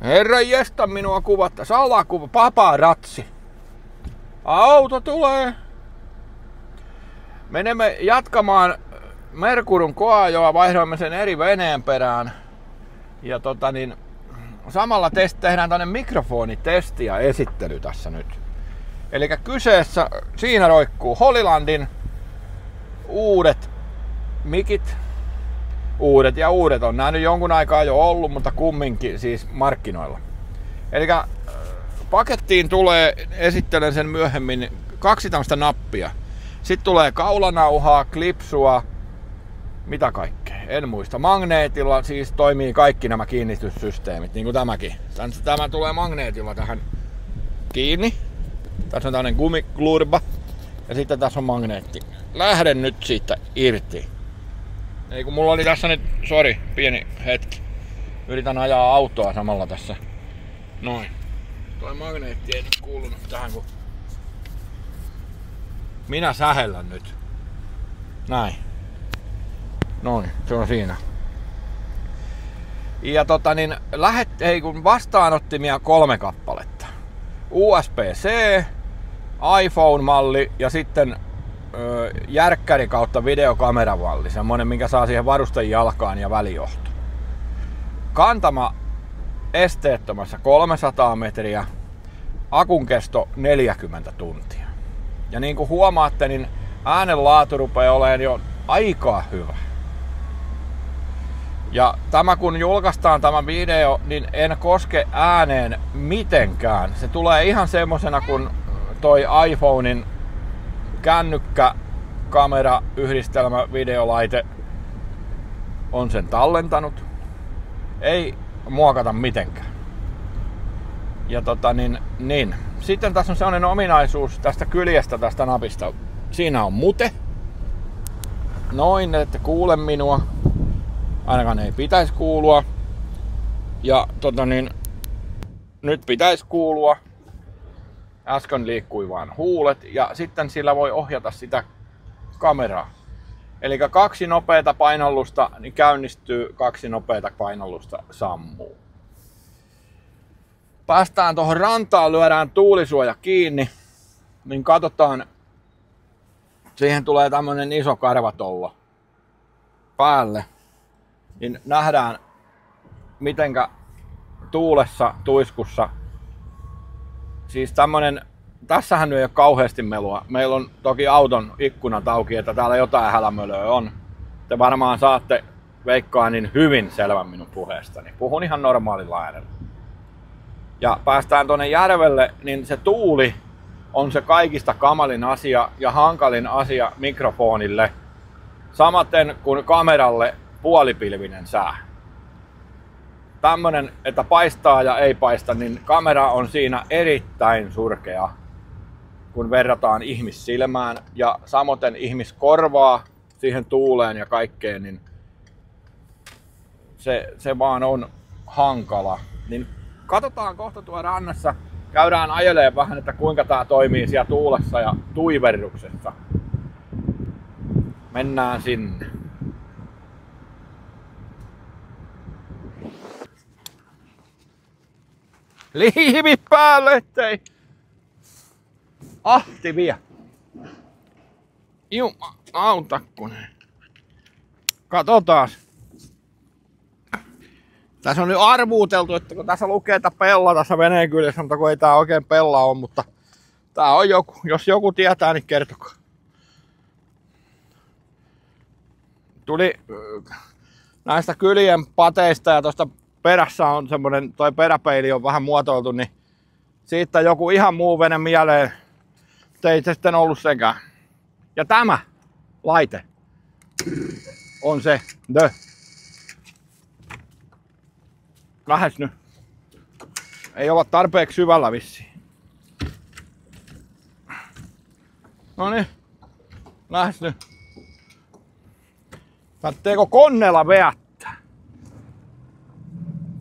Herran jesta minua kuvatta. Salakuva. Paparatsi. Auto tulee. Menemme jatkamaan Merkurun koajoa. Vaihdoimme sen eri veneen perään. Ja samalla tehdään tänne mikrofonitesti ja esittely tässä nyt. Eli kyseessä siinä roikkuu Holylandin uudet mikit. Uudet on nää nyt jonkun aikaa jo ollut, mutta kumminkin siis markkinoilla. Eli pakettiin tulee, esittelen sen myöhemmin, 2 tämmöistä nappia. Sitten tulee kaulanauhaa, klipsua, mitä kaikkea, en muista. Magneetilla siis toimii kaikki nämä kiinnityssysteemit, niin kuin tämäkin. Tämä tulee magneetilla tähän kiinni. Tässä on tämmönen gumiklurba ja sitten tässä on magneetti. Lähden nyt siitä irti. Ei kun mulla oli tässä nyt, pieni hetki. Yritän ajaa autoa samalla tässä. Noin. Toi magneetti ei nyt kuulunut tähän kun minä sähellän nyt. Näin. Noin, se on siinä. Ja kun vastaanottimia 3 kappaletta. USB-C, iPhone-malli ja sitten järkkäri kautta videokameramalli, semmonen minkä saa siihen varusten jalkaan ja välijohto. Kantama esteettömässä 300 metriä, akun kesto 40 tuntia. Ja niin kuin huomaatte, niin äänenlaatu rupeaa olemaan jo aika hyvä. Ja kun julkaistaan tämä video, niin en koske ääneen mitenkään. Se tulee ihan semmosena kuin toi iPhonein kännykkä, kamera, yhdistelmä, videolaite on sen tallentanut. Ei muokata mitenkään. Ja Sitten tässä on sellainen ominaisuus tästä kyljestä tästä napista. Siinä on mute. Noin, ette kuule minua. Ainakaan ei pitäisi kuulua. Ja nyt pitäisi kuulua. Äsken liikkui vain huulet ja sitten sillä voi ohjata sitä kameraa. Eli 2 nopeata painallusta niin käynnistyy, 2 nopeata painallusta sammuu. Päästään tuohon rantaan, lyödään tuulisuoja kiinni, niin katsotaan, siihen tulee tämmönen iso karvatollo päälle. Niin nähdään mitenkä tuulessa, tuiskussa. Siis tässähän nyt ei ole kauheasti melua. Meillä on toki auton ikkunat auki, että täällä jotain hälämölöä on. Te varmaan saatte veikkaa niin hyvin selvän minun puheestani. Puhun ihan normaalilla äänellä. Ja päästään tuonne järvelle, niin se tuuli on se kaikista kamalin asia ja hankalin asia mikrofonille. Samaten kuin kameralle puolipilvinen sää. Tämmönen, että paistaa ja ei paista, niin kamera on siinä erittäin surkea, kun verrataan ihmissilmään ja samoin ihmiskorvaa siihen tuuleen ja kaikkeen, niin se vaan on hankala. Niin katsotaan kohta tuolla rannassa, käydään ajelemaan vähän, että kuinka tää toimii siellä tuulessa ja tuiverruksessa. Mennään sinne. Liivit päälle, ettei ahti vie. Auta kun. Katsotaan. Tässä on nyt arvuuteltu, että kun tässä lukee, että pella tässä veneen kyljessä, mutta kun ei tää oikein pella ole, mutta tää on joku. Jos joku tietää, niin kertokaa. Tuli näistä kyljen pateista ja tosta perässä on semmonen, toi peräpeili on vähän muotoiltu, niin siitä joku ihan muu vene mieleen. Ei se sitten ollut sekään. Ja tämä laite on se Lähes nyt. Ei olla tarpeeksi syvällä vissiin. Noniin. Lähes nyt. Tarvitseeko koneella veättää?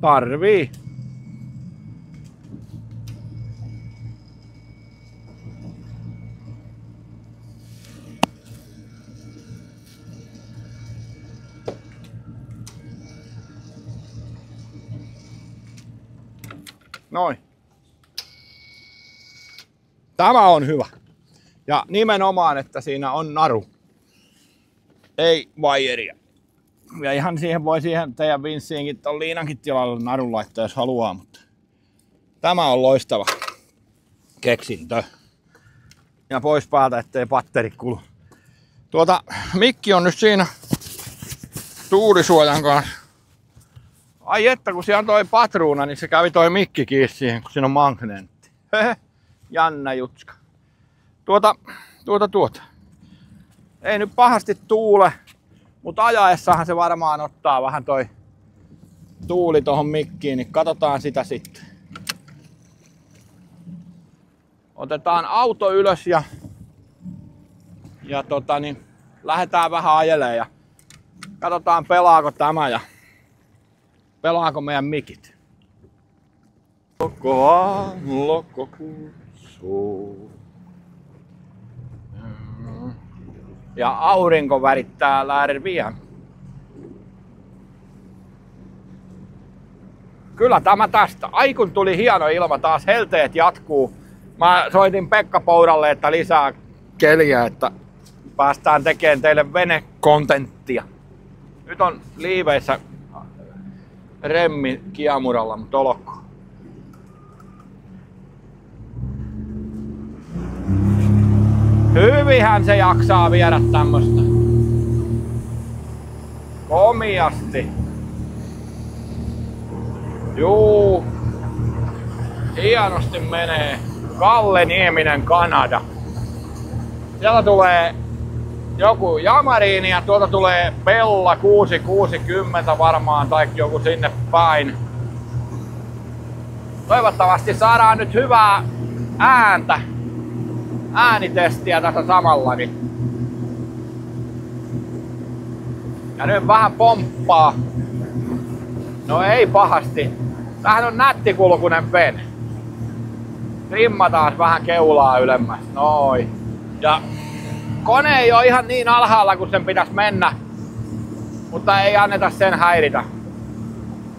Tarvii. Noin. Tämä on hyvä. Ja nimenomaan, että siinä on naru. Ei vaijeria. Ja ihan siihen voi siihen teidän vinssiinkin ton liinankin tilalle narun laittaa, jos haluaa. Mutta tämä on loistava keksintö. Ja pois päältä, ettei patteri kulu. Mikki on nyt siinä tuulisuojan kanssa. Ai että, kun siellä on toi patruuna, niin se kävi toi mikki kiinni siihen, kun siinä on magneetti. Jännä jutska. Ei nyt pahasti tuule, mutta ajaessahan se varmaan ottaa vähän toi tuuli tohon mikkiin, niin katsotaan sitä sitten. Otetaan auto ylös ja lähdetään vähän ajelemaan ja katsotaan pelaako tämä ja pelaako meidän mikit. Lokko kutsuu. Ja aurinko värittää Lärviä. Kyllä tämä tästä. Ai kun tuli hieno ilma taas, helteet jatkuu. Mä soitin Pekka Poudalle, että lisää keliä, että päästään tekemään teille venekontenttia. Nyt on liiveissä remmi kiamuralla, mutta olkoon. Hyvinhän se jaksaa viedä tämmöstä. Komiasti. Juu. Hienosti menee. Kalle Nieminen, Kanada. Sieltä tulee joku Jamariini ja tuolta tulee Bella 660 varmaan tai joku sinne päin. Toivottavasti saadaan nyt hyvää äänitestiä tässä samalla. Ja nyt vähän pomppaa. No ei pahasti. Tämähän on nättikulkunen vene. Trimmataan vähän keulaa ylemmäs. Noin. Ja kone ei ole ihan niin alhaalla kuin sen pitäisi mennä. Mutta ei anneta sen häiritä.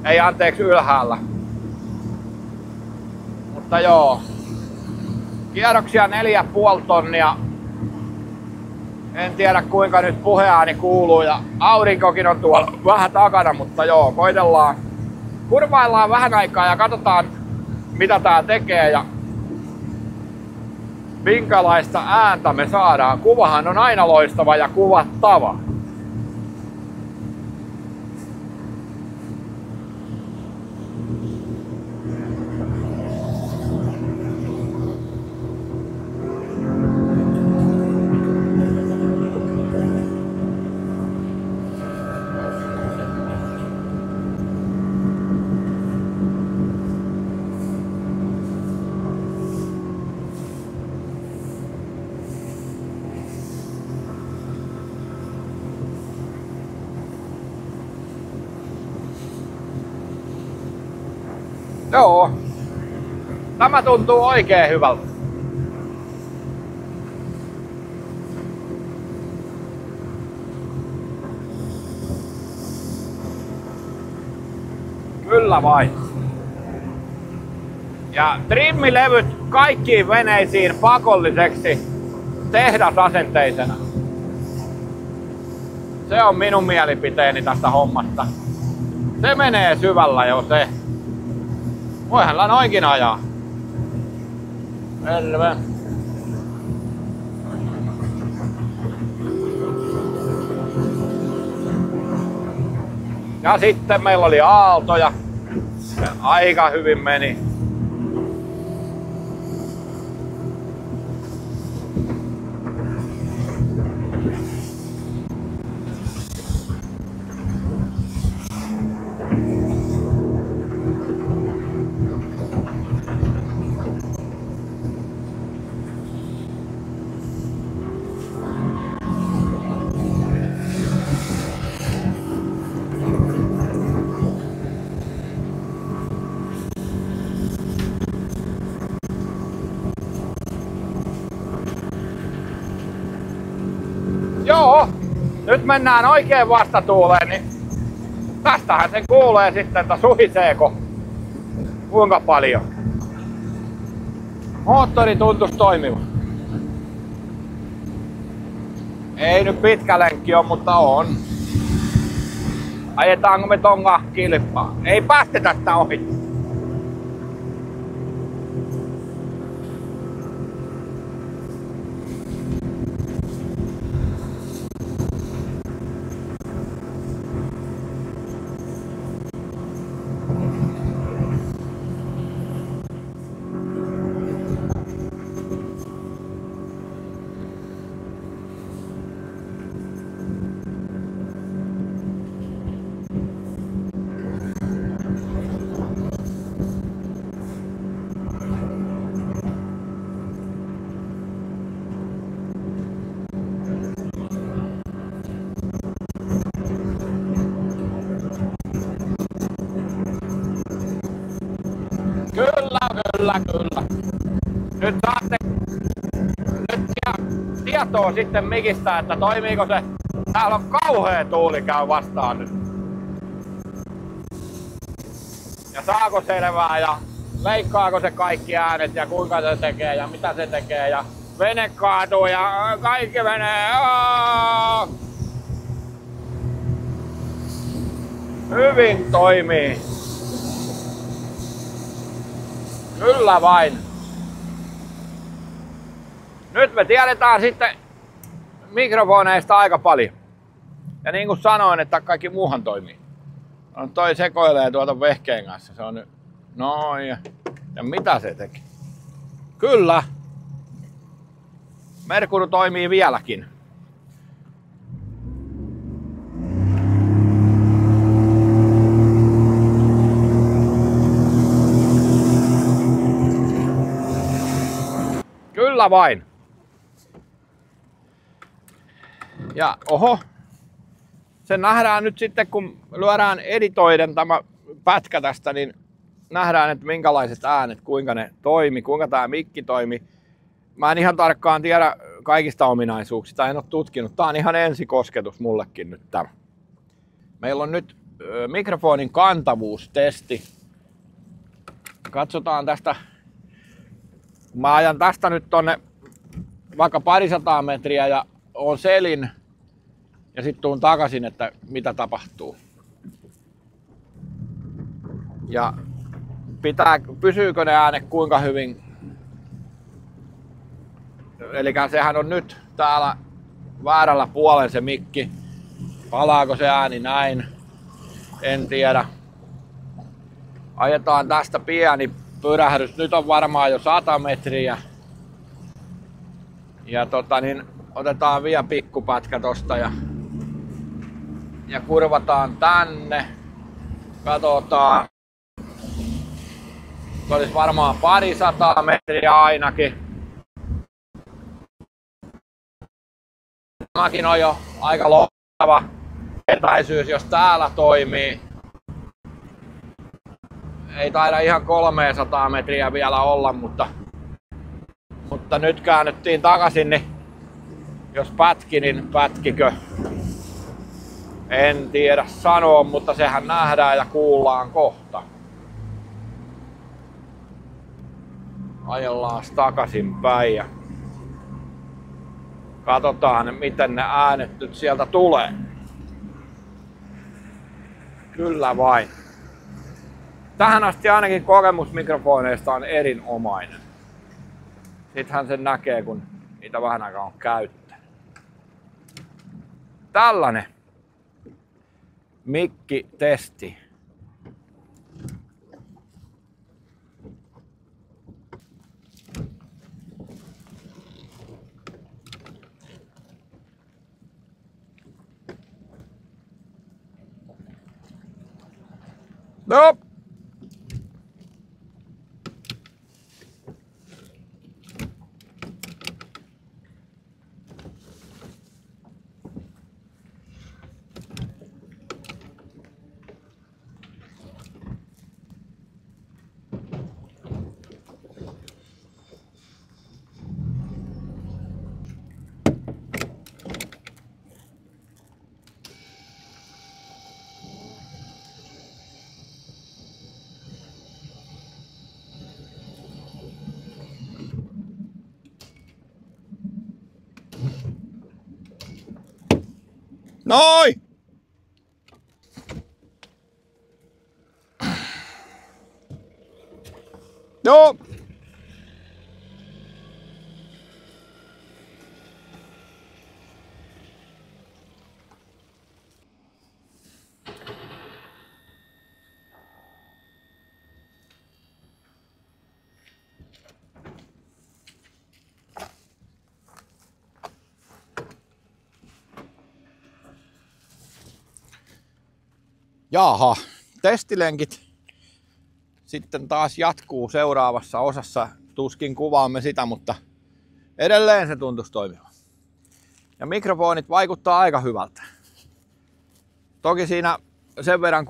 Ei anteeksi ylhäällä. Mutta joo. Kierroksia 4,5 tonnia. En tiedä kuinka nyt puheääni kuuluu ja aurinkokin on tuolla vähän takana, mutta joo, koitellaan. Kurvaillaan vähän aikaa ja katsotaan mitä tää tekee ja minkälaista ääntä me saadaan. Kuvahan on aina loistava ja kuvattava. Joo, tämä tuntuu oikein hyvältä. Kyllä vain. Ja trimmilevyt kaikkiin veneisiin pakolliseksi tehdasasenteisena. Se on minun mielipiteeni tästä hommasta. Se menee syvällä jo se. Voihan la noinkin ajaa. Terve. Ja sitten meillä oli aaltoja. Se aika hyvin meni. Joo, nyt mennään oikein vastatuuleen, niin tästähän se kuulee sitten, että suhiseeko. Kuinka paljon? Moottori tuntuisi toimivan. Ei nyt pitkä lenkki ole, mutta on. Ajetaanko me tonga kilpaa? Ei päästetä sitä ohi. Kyllä. Nyt saatte tietoa sitten mikistä, että toimiiko se. Täällä on kauhea tuuli käy vastaan nyt. Ja saako selvää ja leikkaako se kaikki äänet ja kuinka se tekee ja mitä se tekee ja vene kaatuu ja kaikki menee. Hyvin toimii. Kyllä vain. Nyt me tiedetään sitten mikrofoneista aika paljon. Ja niin kuin sanoin, että kaikki muuhan toimii. No, toi sekoilee tuolta vehkeen kanssa. Se on nyt noin. Ja mitä se teki? Kyllä. Merkuru toimii vieläkin. Kyllä vain. Ja oho, se nähdään nyt sitten kun lyödään editoiden tämä pätkä tästä, niin nähdään, että minkälaiset äänet, kuinka ne toimi, kuinka tämä mikki toimi. Mä en ihan tarkkaan tiedä kaikista ominaisuuksista, en ole tutkinut. Tää on ihan ensikosketus mullekin nyt tämä. Meillä on nyt mikrofonin kantavuustesti. Katsotaan tästä. Mä ajan tästä nyt tonne vaikka 200 metriä ja on selin ja sitten tuun takaisin, että mitä tapahtuu. Ja pysyykö ne äänet kuinka hyvin. Eli sehän on nyt täällä väärällä puolen se mikki. Palaako se ääni näin? En tiedä. Ajetaan tästä pieni pyrähdys. Nyt on varmaan jo 100 metriä. Ja otetaan vielä pikkupätkä tosta ja kurvataan tänne. Katsotaan. Se olisi varmaan 200 metriä ainakin. Tämäkin on jo aika loistava etäisyys, jos täällä toimii. Ei taida ihan 300 metriä vielä olla, mutta nyt käännyttiin takaisin, niin jos pätki, niin pätkikö? En tiedä sanoa, mutta sehän nähdään ja kuullaan kohta. Ajellaan takaisin päin ja katsotaan, miten ne äänet nyt sieltä tulee. Kyllä vain. Tähän asti ainakin kokemus mikrofoneista on erinomainen. Sittenhän sen näkee, kun niitä vähän aikaa on käyttänyt. Tällainen mikki-testi. Nope. Noin! Joo! Jaha, testilenkit sitten taas jatkuu seuraavassa osassa. Tuskin kuvaamme sitä, mutta edelleen se tuntuisi toimivan. Ja mikrofonit vaikuttaa aika hyvältä. Toki siinä sen verran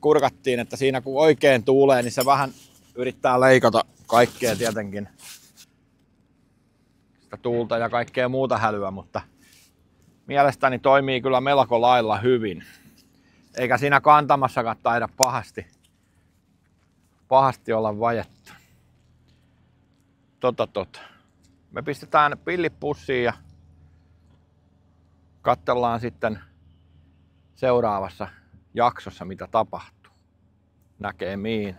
kurkattiin, että siinä kun oikein tuulee, niin se vähän yrittää leikata kaikkea tietenkin. Sitä tuulta ja kaikkea muuta hälyä, mutta mielestäni toimii kyllä melko lailla hyvin. Eikä siinä kantamassakaan taida pahasti olla vajetta. Me pistetään pillit pussiin ja katsellaan sitten seuraavassa jaksossa mitä tapahtuu. Näkemiin.